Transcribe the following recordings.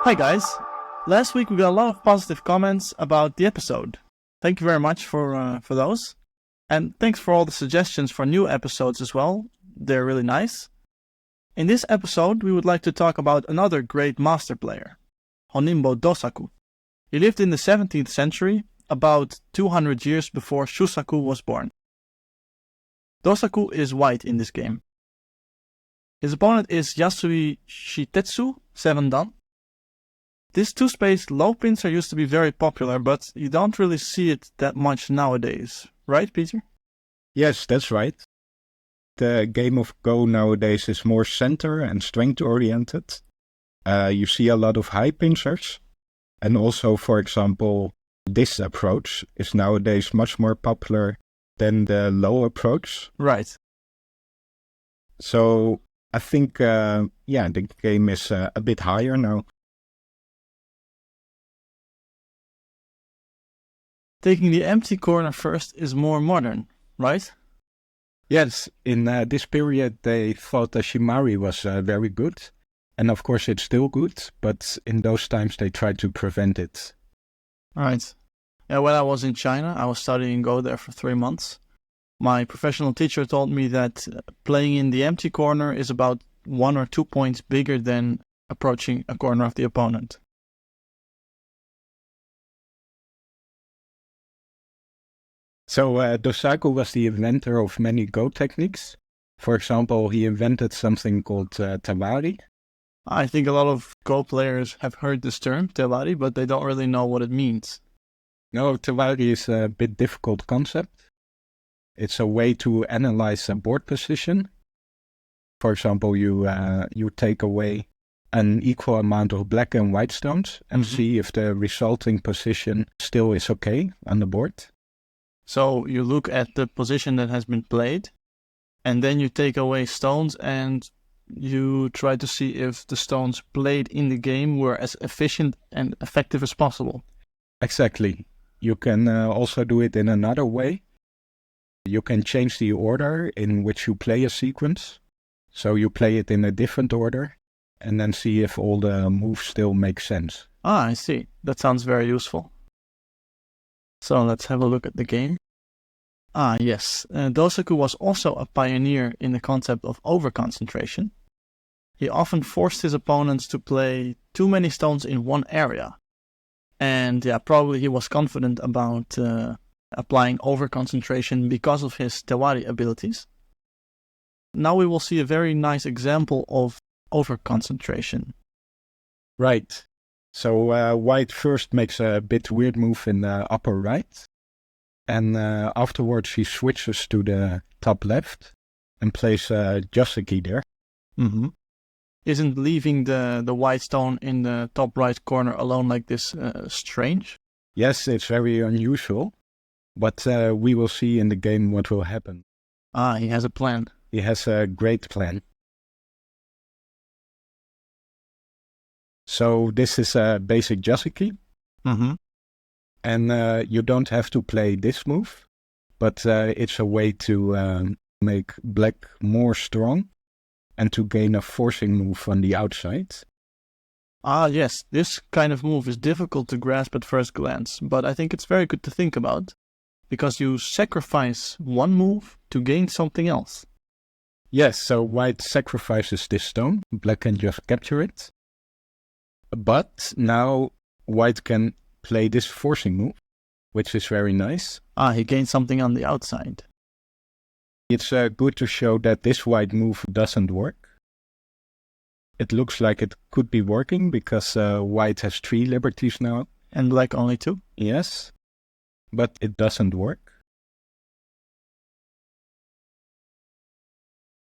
Hi guys! Last week we got a lot of positive comments about the episode. Thank you very much for those. And thanks for all the suggestions for new episodes as well. They're really nice. In this episode we would like to talk about another great master player, Honinbo Dosaku. He lived in the 17th century, about 200 years before Shusaku was born. Dosaku is white in this game. His opponent is Yasui Shitetsu, 7 Dan. These two-space low pins used to be very popular, but you don't really see it that much nowadays. Right, Peter? Yes, that's right. The game of Go nowadays is more center and strength oriented. You see a lot of high pinchers. And also, for example, this approach is nowadays much more popular than the low approach. Right. So I think, the game is a bit higher now. Taking the empty corner first is more modern, right? Yes, in this period they thought the Shimari was very good. And of course it's still good, but in those times they tried to prevent it. Right. Yeah, when I was in China, I was studying Go there for 3 months. My professional teacher told me that playing in the empty corner is about 1 or 2 points bigger than approaching a corner of the opponent. So Dosaku was the inventor of many Go techniques. For example, he invented something called Tewari. I think a lot of Go players have heard this term, Tewari, but they don't really know what it means. No, Tewari is a bit difficult concept. It's a way to analyze a board position. For example, you take away an equal amount of black and white stones and see if the resulting position still is okay on the board. So you look at the position that has been played, and then you take away stones and you try to see if the stones played in the game were as efficient and effective as possible. Exactly. You can also do it in another way. You can change the order in which you play a sequence. So you play it in a different order and then see if all the moves still make sense. Ah, I see. That sounds very useful. So let's have a look at the game. Ah, yes. Dosaku was also a pioneer in the concept of overconcentration. He often forced his opponents to play too many stones in one area. And probably he was confident about applying overconcentration because of his Tewari abilities. Now we will see a very nice example of overconcentration. Right. So white first makes a bit weird move in the upper right. And afterwards he switches to the top left and plays Joseki there. Mm-hmm. Isn't leaving the white stone in the top right corner alone like this strange? Yes, it's very unusual. But we will see in the game what will happen. Ah, he has a plan. He has a great plan. So this is a basic Joseki. Mm-hmm. And you don't have to play this move, but it's a way to make black more strong and to gain a forcing move on the outside. Ah, yes, this kind of move is difficult to grasp at first glance, but I think it's very good to think about, because you sacrifice one move to gain something else. Yes, so white sacrifices this stone, black can just capture it. But now white can play this forcing move, which is very nice. Ah, he gains something on the outside. It's good to show that this white move doesn't work. It looks like it could be working because white has 3 liberties now. And black only 2? Yes, but it doesn't work.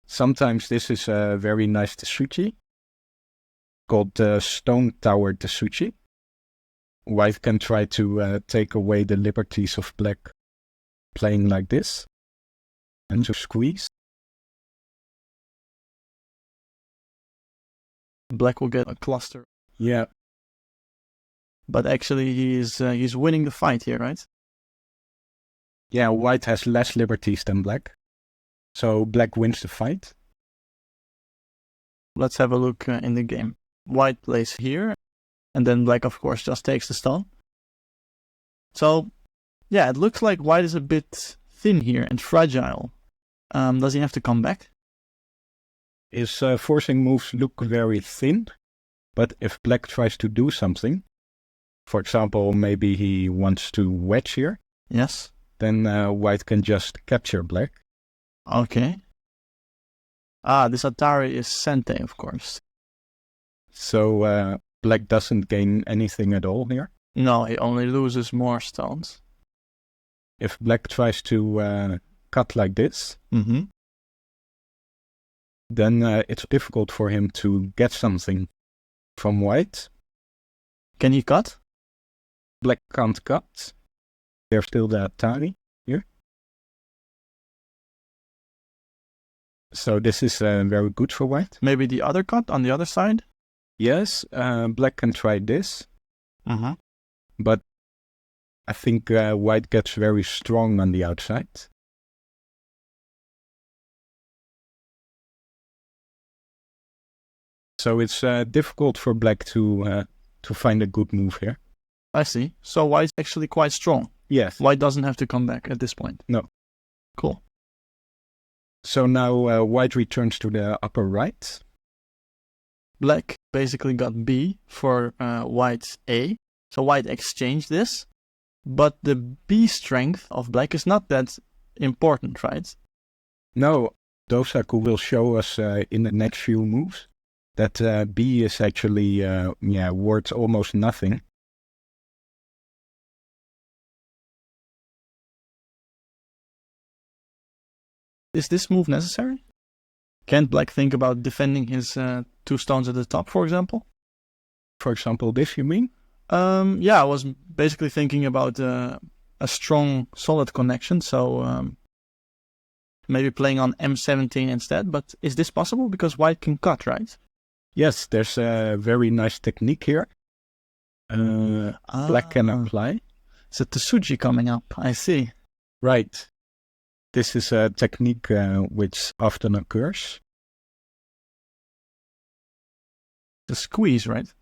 Sometimes this is a very nice Tsuchi, called Stone Tower Tsuchi. White can try to take away the liberties of black playing like this and to squeeze. Black will get a cluster. Yeah. But actually he's winning the fight here, right? Yeah, white has less liberties than black. So black wins the fight. Let's have a look in the game. White plays here. And then black, of course, just takes the stone. So, yeah, it looks like white is a bit thin here and fragile. Does he have to come back? His forcing moves look very thin, but if black tries to do something, for example, maybe he wants to wedge here, Yes. then white can just capture black. Okay. This Atari is Sente, of course. So black doesn't gain anything at all here. No, he only loses more stones. If black tries to cut like this, Mm-hmm. then it's difficult for him to get something from white. Can he cut? Black can't cut. There's still the Atari here. So this is very good for white. Maybe the other cut on the other side? Yes, black can try this, Uh-huh. but I think white gets very strong on the outside. So it's difficult for black to find a good move here. I see. So white's actually quite strong. Yes. White doesn't have to come back at this point. No. Cool. So now white returns to the upper right. Black basically got B for white's A. So white exchanged this. But the B strength of black is not that important, right? No, Dosaku will show us in the next few moves that B is actually worth almost nothing. Is this move necessary? Can't black think about defending his 2 stones at the top, for example? For example, this you mean? Yeah, I was basically thinking about a strong, solid connection, so maybe playing on M17 instead, but is this possible? Because white can cut, right? Yes, there's a very nice technique here. Black can apply. It's a Tsuji coming up, I see. Right. This is a technique which often occurs. The squeeze, right?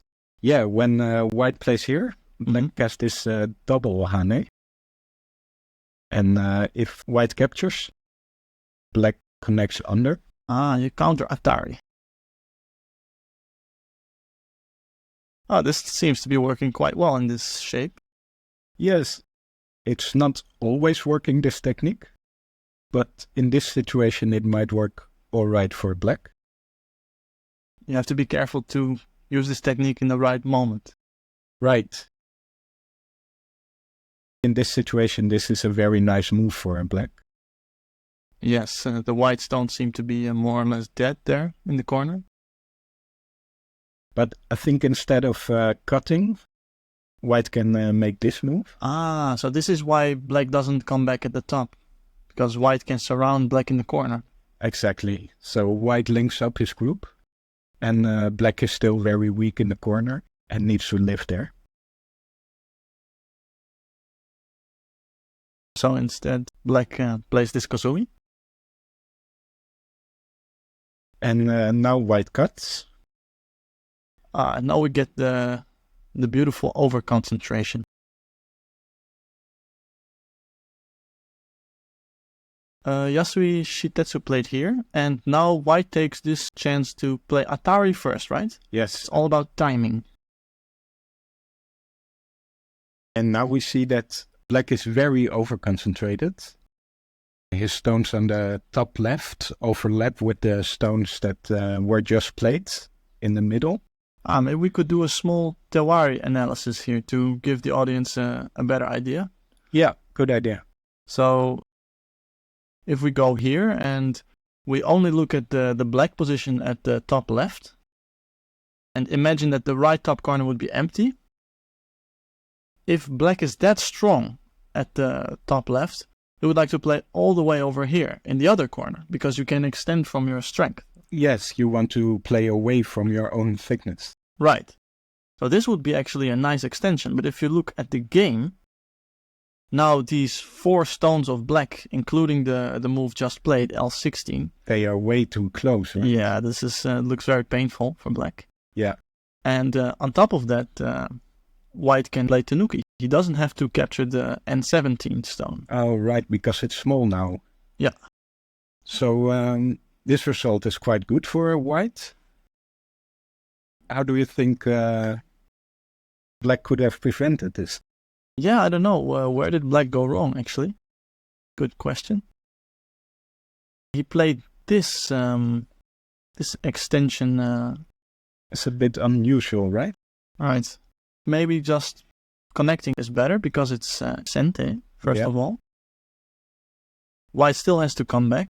Yeah, when white plays here, black has this double Hane. And if white captures, black connects under. You counter Atari. This seems to be working quite well in this shape. Yes, it's not always working, this technique. But in this situation, it might work all right for black. You have to be careful to use this technique in the right moment. Right. In this situation, this is a very nice move for black. Yes, the whites don't seem to be more or less dead there in the corner. But I think instead of cutting, white can make this move. So this is why black doesn't come back at the top. Because white can surround black in the corner. Exactly. So white links up his group. And black is still very weak in the corner and needs to live there. So instead, black plays this Kazooie. And now white cuts. Now we get the beautiful overconcentration. Yasui Shitetsu played here, and now white takes this chance to play Atari first, right? Yes. It's all about timing. And now we see that black is very overconcentrated. His stones on the top left overlap with the stones that were just played in the middle. Maybe we could do a small Tewari analysis here to give the audience a better idea. Yeah, good idea. So if we go here and we only look at the black position at the top left, and imagine that the right top corner would be empty. If black is that strong at the top left, you would like to play all the way over here in the other corner, because you can extend from your strength. Yes, you want to play away from your own thickness. Right. So this would be actually a nice extension, but if you look at the game, now these 4 stones of black, including the move just played, L16. They are way too close, right? Yeah, this is looks very painful for black. Yeah. And on top of that, white can play Tanuki. He doesn't have to capture the N17 stone. Oh, right, because it's small now. Yeah. So this result is quite good for white. How do you think black could have prevented this? Yeah, I don't know. Where did black go wrong, actually? Good question. He played this this extension. It's a bit unusual, right? Right. Maybe just connecting is better because it's Sente, first of all. White still has to come back.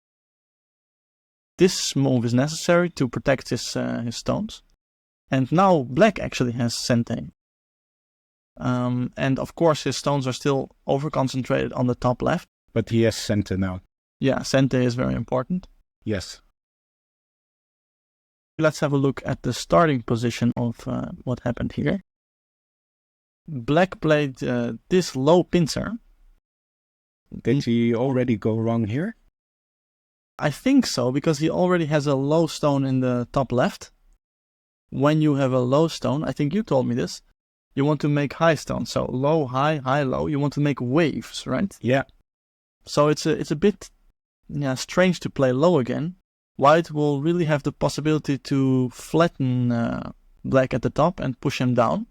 This move is necessary to protect his stones. And now black actually has Sente. And of course his stones are still over-concentrated on the top left. But he has Sente now. Yeah, Sente is very important. Yes. Let's have a look at the starting position of what happened here. Black played this low pincer. Did he already go wrong here? I think so, because he already has a low stone in the top left. When you have a low stone, I think you told me this, you want to make high stones. So low, high, high, low. You want to make waves, right? Yeah. So it's a bit strange to play low again. White will really have the possibility to flatten black at the top and push him down.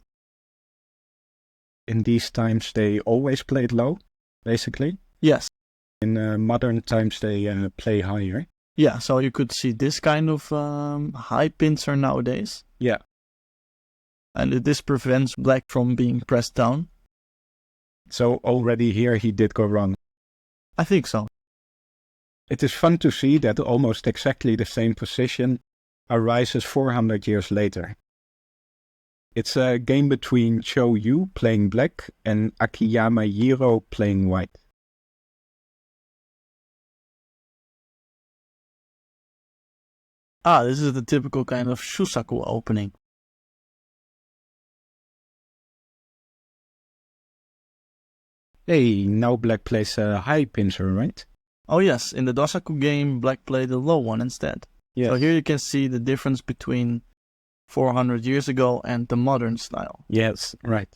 In these times, they always played low, basically. Yes. In modern times, they play higher. Yeah, so you could see this kind of high pincer nowadays. Yeah. And this prevents black from being pressed down. So already here he did go wrong. I think so. It is fun to see that almost exactly the same position arises 400 years later. It's a game between Cho Yu playing black and Akiyama Jiro playing white. Ah, this is the typical kind of Shusaku opening. Hey, now black plays a high pincer, right? Oh yes, in the Dosaku game, black played the low one instead. Yes. So here you can see the difference between 400 years ago and the modern style. Yes, right.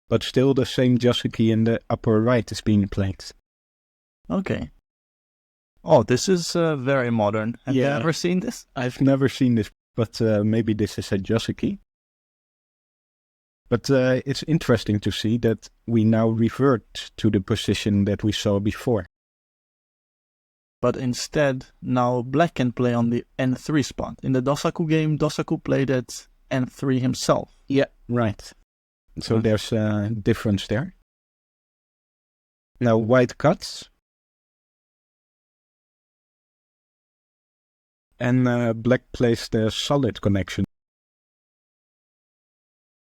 But still the same Josuke in the upper right is being played. Okay. Oh, this is very modern. Have you ever seen this? I've never seen this, but maybe this is a Josuke. But it's interesting to see that we now revert to the position that we saw before. But instead, now black can play on the N3 spot. In the Dosaku game, Dosaku played at N3 himself. Yeah, right. So there's a difference there. Now white cuts. And black plays the solid connection.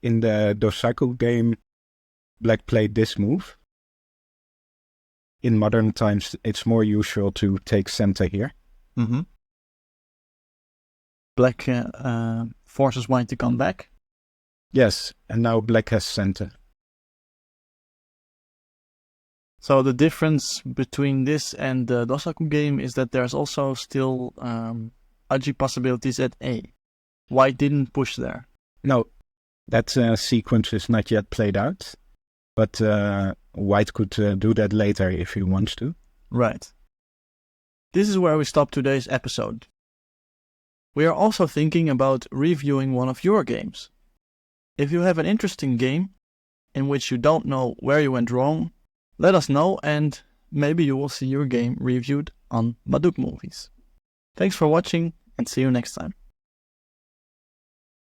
In the Dosaku game, black played this move. In modern times, it's more usual to take center here. Mm-hmm. Black forces white to come back. Yes, and now black has center. So the difference between this and the Dosaku game is that there's also still Aji possibilities at A. White didn't push there. No, that sequence is not yet played out. But white could do that later if he wants to. Right. This is where we stop today's episode. We are also thinking about reviewing one of your games. If you have an interesting game in which you don't know where you went wrong, let us know and maybe you will see your game reviewed on BadukMovies. Thanks for watching and see you next time.